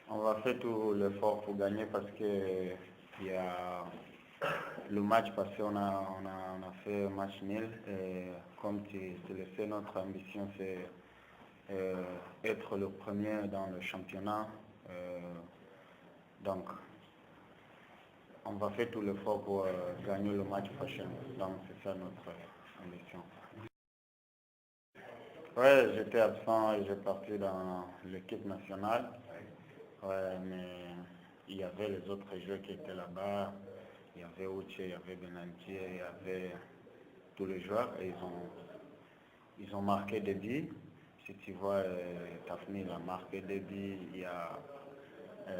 On va faire tout l'effort pour gagner parce que il y a le match passé, on a fait un match nul. Et comme tu le sais, notre ambition c'est être le premier dans le championnat. Donc, on va faire tout l'effort pour gagner le match prochain. Donc, c'est ça notre ambition. Ouais, j'étais absent et j'ai parti dans l'équipe nationale. Ouais, mais il y avait les autres joueurs qui étaient là-bas. Il y avait Uche, il y avait Benanti, il y avait tous les joueurs et ils ont marqué des buts. Si tu vois, Tafni il a marqué des buts, il y a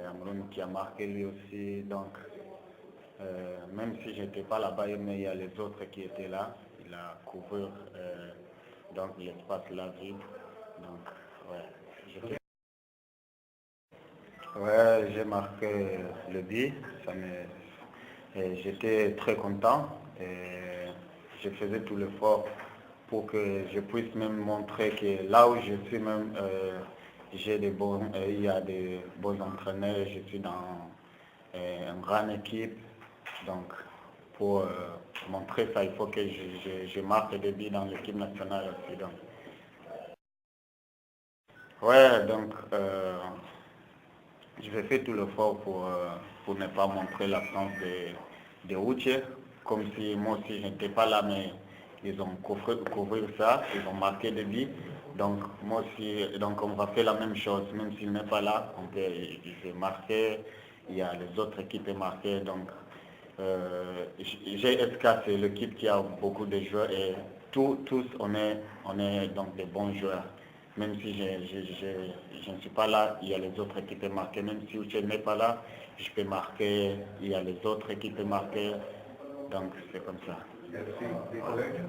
Amroun qui a marqué lui aussi. Donc, même si je n'étais pas là-bas, mais il y a les autres qui étaient là. Il a couvert donc l'espace là vide. Donc, ouais, j'ai marqué le but. Et j'étais très content. Et je faisais tout l'effort pour que je puisse même montrer que là où je suis même, il y a des bons entraîneurs, je suis dans une grande équipe. Donc, pour montrer ça, il faut que je marque des buts dans l'équipe nationale aussi. Donc. Ouais, donc je vais faire tout l'effort pour ne pas montrer l'absence de Uche, comme si moi aussi je n'étais pas là, mais ils ont couvert ça, ils ont marqué des buts. Donc moi aussi, donc on va faire la même chose, même s'il n'est pas là, je vais marquer, il y a les autres équipes marquées. Donc GSK, c'est l'équipe qui a beaucoup de joueurs et tous on est donc des bons joueurs. Même si je ne suis pas là, il y a les autres qui peuvent marquer. Même si je n'ai pas là, je peux marquer, il y a les autres qui peuvent marquer. Donc c'est comme ça. Merci. Des collègues?